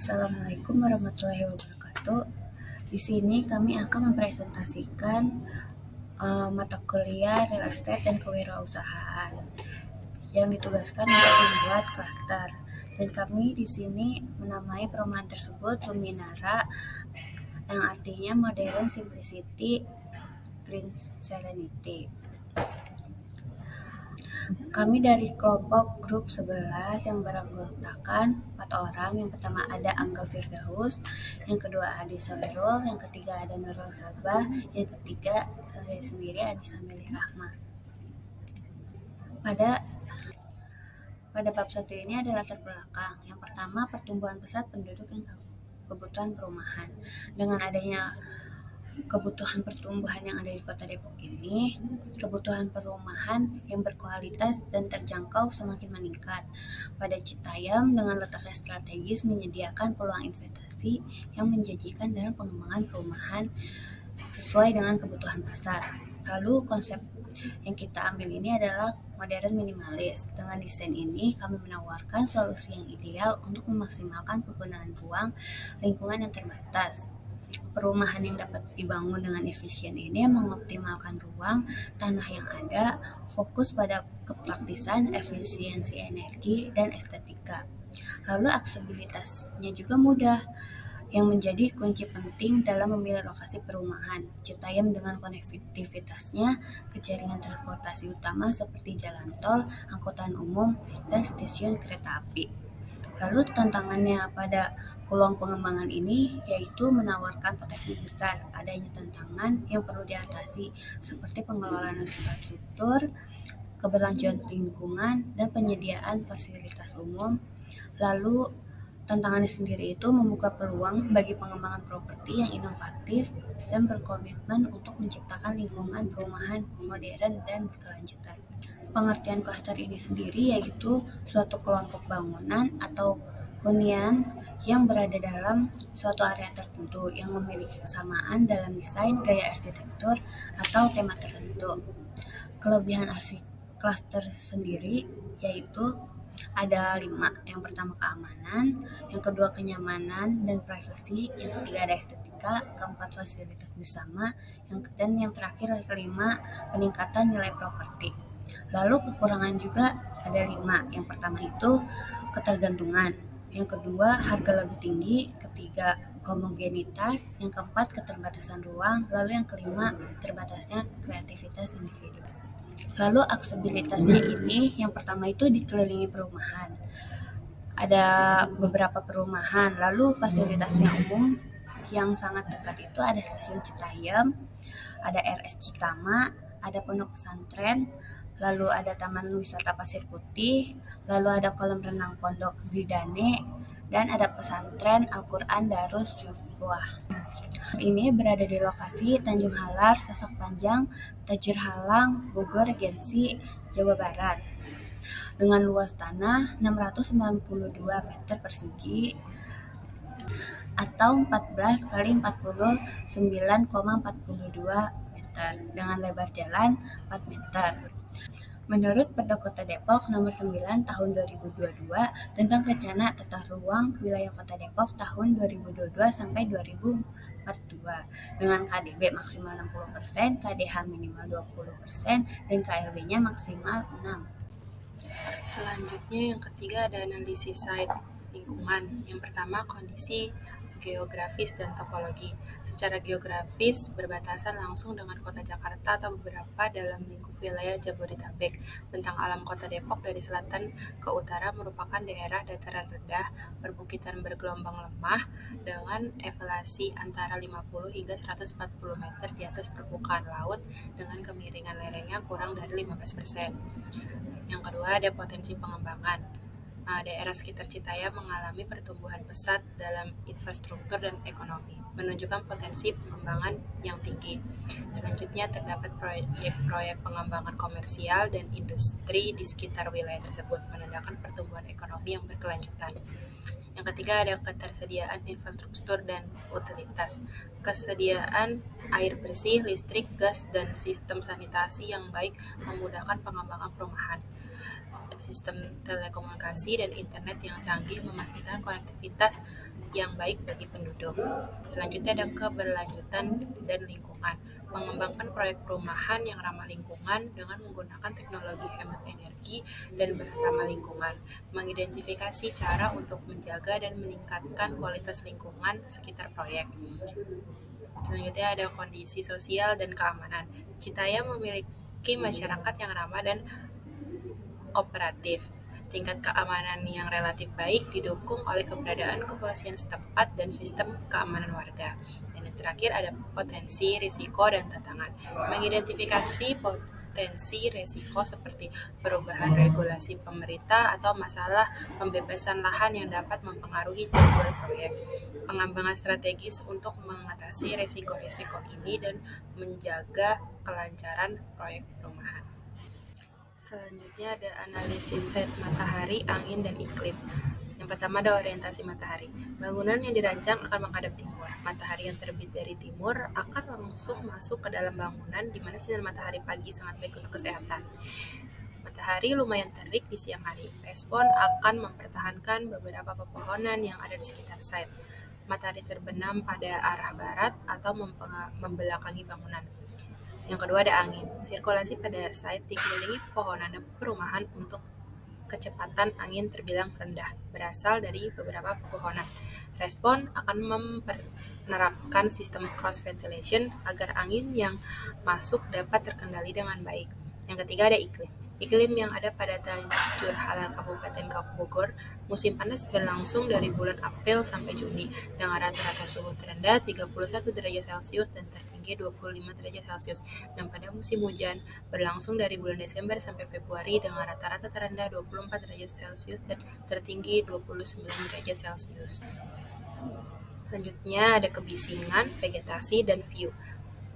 Assalamualaikum warahmatullahi wabarakatuh. Di sini kami akan mempresentasikan mata kuliah Real Estate dan Kewirausahaan yang ditugaskan untuk membuat klaster. Dan kami di sini menamai perumahan tersebut Luminara, yang artinya Modern Simplicity Prince Serenity. Kami dari kelompok grup 11 yang beranggotakan 4 orang. Yang pertama ada Angga Firdaus, yang kedua Adi Soerul, yang ketiga ada Nurul Sabah, yang ketiga saya sendiri Anissa Melih Rahma. Pada bab 1 ini ada latar belakang. Yang pertama, pertumbuhan pesat penduduk dan kebutuhan perumahan. Dengan adanya kebutuhan pertumbuhan yang ada di Kota Depok ini, kebutuhan perumahan yang berkualitas dan terjangkau semakin meningkat. Pada Citayam dengan letaknya strategis menyediakan peluang investasi yang menjanjikan dalam pengembangan perumahan sesuai dengan kebutuhan pasar. Lalu konsep yang kita ambil ini adalah modern minimalis. Dengan desain ini kami menawarkan solusi yang ideal untuk memaksimalkan penggunaan ruang lingkungan yang terbatas. Perumahan yang dapat dibangun dengan efisien ini mengoptimalkan ruang tanah yang ada, fokus pada kepraktisan, efisiensi energi, dan estetika. Lalu aksesibilitasnya juga mudah, yang menjadi kunci penting dalam memilih lokasi perumahan. Citayam dengan konektivitasnya ke jaringan transportasi utama seperti jalan tol, angkutan umum, dan stasiun kereta api. Lalu tantangannya pada peluang pengembangan ini yaitu menawarkan potensi besar. Adanya tantangan yang perlu diatasi seperti pengelolaan infrastruktur, keberlanjutan lingkungan, dan penyediaan fasilitas umum. Lalu tantangannya sendiri itu membuka peluang bagi pengembangan properti yang inovatif dan berkomitmen untuk menciptakan lingkungan perumahan modern dan berkelanjutan. Pengertian klaster ini sendiri yaitu suatu kelompok bangunan atau hunian yang berada dalam suatu area tertentu yang memiliki kesamaan dalam desain, gaya arsitektur, atau tema tertentu. Kelebihan klaster sendiri yaitu ada 5. Yang pertama keamanan, yang kedua kenyamanan dan privasi, yang ketiga ada estetika, keempat fasilitas bersama, dan yang terakhir kelima peningkatan nilai properti. Lalu kekurangan juga ada 5. Yang pertama itu ketergantungan, yang kedua harga lebih tinggi, ketiga homogenitas, yang keempat keterbatasan ruang, lalu yang kelima terbatasnya kreativitas individu. Lalu aksesibilitasnya ini yang pertama itu dikelilingi perumahan. Ada beberapa perumahan, lalu fasilitasnya umum yang sangat dekat itu ada stasiun Citayam, ada RS Citama, ada pondok pesantren, lalu ada Taman Wisata Pasir Putih, lalu ada kolam renang Pondok Zidane, dan ada pesantren Al-Quran Darus Syufwah. Ini berada di lokasi Tanjung Halar, Sasak Panjang, Tajur Halang, Bogor, Regensi, Jawa Barat. Dengan luas tanah 692 meter persegi atau 14 kali 49,42 meter dengan lebar jalan 4 meter. Menurut Perda Kota Depok nomor 9 tahun 2022 tentang rencana tata ruang wilayah Kota Depok tahun 2022 sampai 2042 dengan KDB maksimal 60%, KDH minimal 20%, dan KLB-nya maksimal 6. Selanjutnya yang ketiga ada analisis site lingkungan. Yang pertama kondisi geografis dan topologi. Secara geografis berbatasan langsung dengan Kota Jakarta atau beberapa dalam lingkup wilayah Jabodetabek. Bentang alam Kota Depok dari selatan ke utara merupakan daerah dataran rendah, perbukitan bergelombang lemah dengan elevasi antara 50 hingga 140 meter di atas permukaan laut dengan kemiringan lerengnya kurang dari 15%. Yang kedua ada potensi pengembangan. Daerah sekitar Citayam mengalami pertumbuhan pesat dalam infrastruktur dan ekonomi, menunjukkan potensi pengembangan yang tinggi. Selanjutnya terdapat proyek-proyek pengembangan komersial dan industri di sekitar wilayah tersebut, menandakan pertumbuhan ekonomi yang berkelanjutan. Yang ketiga ada ketersediaan infrastruktur dan utilitas. Kesediaan air bersih, listrik, gas, dan sistem sanitasi yang baik memudahkan pengembangan perumahan. Sistem telekomunikasi dan internet yang canggih memastikan konektivitas yang baik bagi penduduk. Selanjutnya ada keberlanjutan dan lingkungan. Mengembangkan proyek perumahan yang ramah lingkungan dengan menggunakan teknologi hemat energi dan ramah lingkungan. Mengidentifikasi cara untuk menjaga dan meningkatkan kualitas lingkungan sekitar proyek. Selanjutnya ada kondisi sosial dan keamanan. Citayam memiliki masyarakat yang ramah dan kooperatif. Tingkat keamanan yang relatif baik didukung oleh keberadaan kepolisian setempat dan sistem keamanan warga. Dan yang terakhir ada potensi, risiko, dan tantangan. Mengidentifikasi potensi risiko seperti perubahan regulasi pemerintah atau masalah pembebasan lahan yang dapat mempengaruhi jadwal proyek. Pengembangan strategis untuk mengatasi risiko-risiko ini dan menjaga kelancaran proyek perumahan. Selanjutnya ada analisis set matahari, angin, dan iklim. Yang pertama ada orientasi matahari. Bangunan yang dirancang akan menghadap timur. Matahari yang terbit dari timur akan langsung masuk ke dalam bangunan di mana sinar matahari pagi sangat baik untuk kesehatan. Matahari lumayan terik di siang hari. Respon akan mempertahankan beberapa pepohonan yang ada di sekitar site. Matahari terbenam pada arah barat atau membelakangi bangunan. Yang kedua ada angin. Sirkulasi pada site dikelilingi pepohonan dan perumahan untuk kecepatan angin terbilang rendah, berasal dari beberapa pepohonan. Respon akan menerapkan sistem cross ventilation agar angin yang masuk dapat terkendali dengan baik. Yang ketiga ada iklim. Iklim yang ada pada Tanjur Halar Kabupaten Bogor, musim panas berlangsung dari bulan April sampai Juni dengan rata-rata suhu terendah 31 derajat Celcius dan tertinggi 25 derajat Celcius. Dan pada musim hujan berlangsung dari bulan Desember sampai Februari dengan rata-rata terendah 24 derajat Celcius dan tertinggi 29 derajat Celcius. Selanjutnya ada kebisingan, vegetasi, dan view.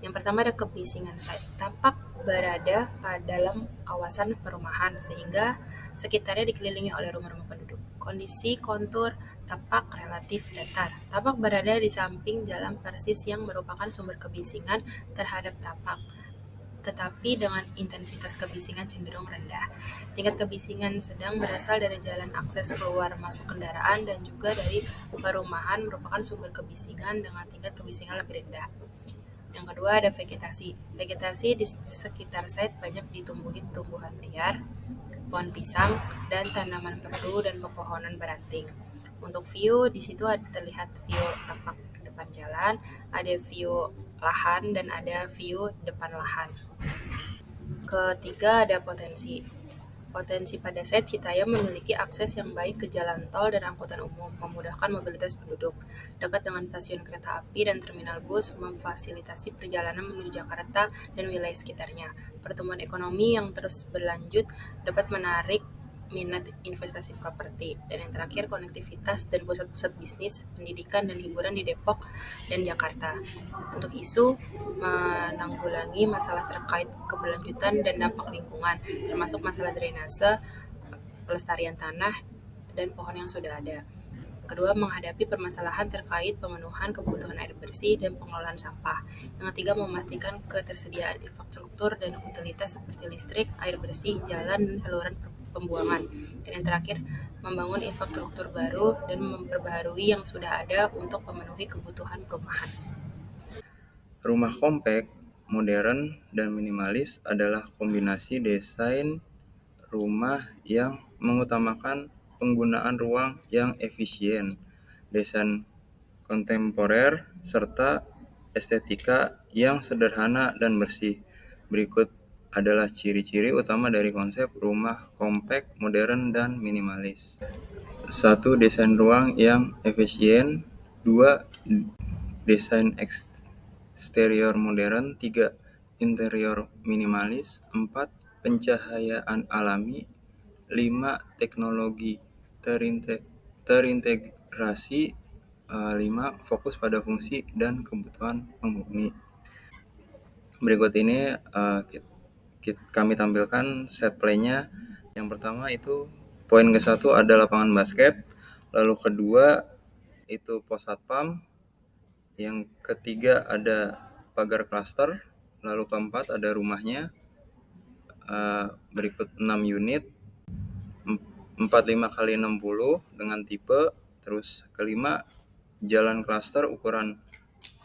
Yang pertama ada kebisingan site. Tampak berada pada dalam kawasan perumahan sehingga sekitarnya dikelilingi oleh rumah-rumah penduduk. Kondisi kontur tapak relatif datar. Tapak berada di samping jalan persis yang merupakan sumber kebisingan terhadap tapak, tetapi dengan intensitas kebisingan cenderung rendah. Tingkat kebisingan sedang berasal dari jalan akses keluar masuk kendaraan dan juga dari perumahan merupakan sumber kebisingan dengan tingkat kebisingan lebih rendah. Yang kedua ada vegetasi. Vegetasi di sekitar site banyak ditumbuhi tumbuhan liar, pohon pisang, dan tanaman perdu dan pepohonan beranting. Untuk view, di situ terlihat view tapak depan jalan, ada view lahan, dan ada view depan lahan. Ketiga ada potensi. Potensi pada site Citayam memiliki akses yang baik ke jalan tol dan angkutan umum, memudahkan mobilitas penduduk. Dekat dengan stasiun kereta api dan terminal bus, memfasilitasi perjalanan menuju Jakarta dan wilayah sekitarnya. Pertumbuhan ekonomi yang terus berlanjut dapat menarik minat investasi properti. Dan yang terakhir, konektivitas dan pusat-pusat bisnis, pendidikan, dan hiburan di Depok dan Jakarta. Untuk isu menanggulangi masalah terkait keberlanjutan dan dampak lingkungan, termasuk masalah drainase, pelestarian tanah, dan pohon yang sudah ada. Kedua, menghadapi permasalahan terkait pemenuhan kebutuhan air bersih dan pengelolaan sampah. Yang ketiga, memastikan ketersediaan infrastruktur dan utilitas seperti listrik, air bersih, jalan, dan saluran pembuangan. Dan yang terakhir, membangun infrastruktur baru dan memperbaharui yang sudah ada untuk memenuhi kebutuhan perumahan. Rumah kompak, modern, dan minimalis adalah kombinasi desain rumah yang mengutamakan penggunaan ruang yang efisien, desain kontemporer, serta estetika yang sederhana dan bersih. Berikut adalah ciri-ciri utama dari konsep rumah kompak, modern, dan minimalis. 1. Desain ruang yang efisien. 2. Desain eksterior modern. 3. Interior minimalis. 4. Pencahayaan alami. 5. Teknologi terintegrasi. 5. Fokus pada fungsi dan kebutuhan penghuni. Berikut ini kami tampilkan set play-nya. Yang pertama itu poin ke-1 ada lapangan basket, lalu kedua itu pos satpam, yang ketiga ada pagar klaster, lalu keempat ada rumahnya, berikut 6 unit, 45 x 60 dengan tipe, terus kelima jalan klaster ukuran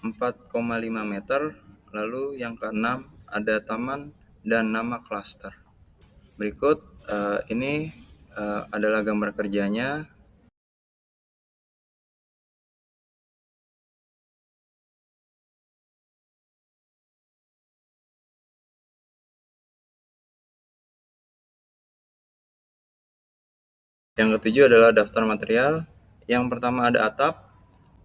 4,5 meter. Lalu yang keenam ada taman dan nama klaster. Berikut ini adalah gambar kerjanya. Yang ketujuh adalah daftar material. Yang pertama ada atap.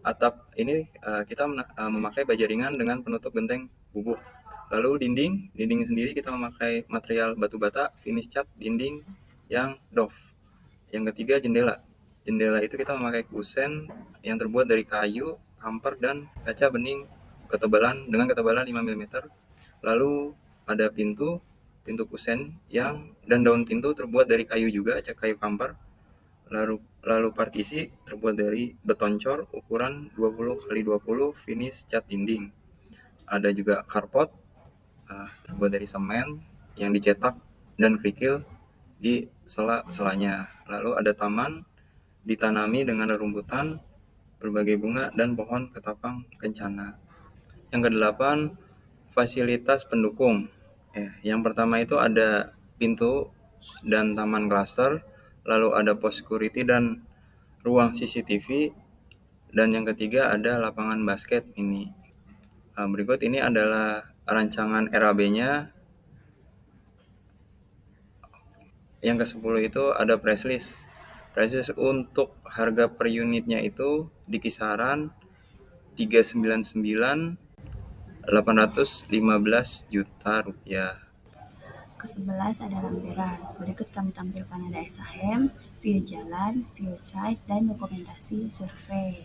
Atap ini kita memakai baja ringan dengan penutup genteng bubuk. Lalu dinding sendiri kita memakai material batu bata, finish cat dinding yang doff. Yang ketiga jendela. Jendela itu kita memakai kusen yang terbuat dari kayu, kamper, dan kaca bening dengan ketebalan 5 mm. Lalu ada pintu kusen dan daun pintu terbuat dari kayu juga, kayu kamper. Lalu partisi terbuat dari beton cor ukuran 20x20 finish cat dinding. Ada juga carport terbuat dari semen yang dicetak dan kerikil di sela-selanya. Lalu ada taman ditanami dengan rumputan, berbagai bunga, dan pohon ketapang kencana. Yang kedelapan, fasilitas pendukung. Yang pertama itu ada pintu dan taman klaster, lalu ada pos security dan ruang CCTV, dan yang ketiga ada lapangan basket mini. Berikut ini adalah rancangan RAB-nya. Yang ke-10 itu ada price list. Price list untuk harga per unitnya itu di kisaran 399.815 juta rupiah. Ke-11 ada lampiran. Berikut kami tampilkan ada SHM, view jalan, view site, dan dokumentasi survei.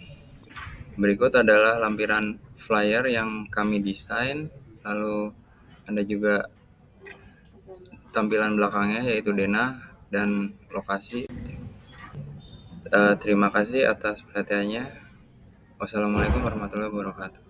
Berikut adalah lampiran flyer yang kami desain. Lalu ada juga tampilan belakangnya yaitu denah dan lokasi. Terima kasih atas perhatiannya. Wassalamualaikum warahmatullahi wabarakatuh.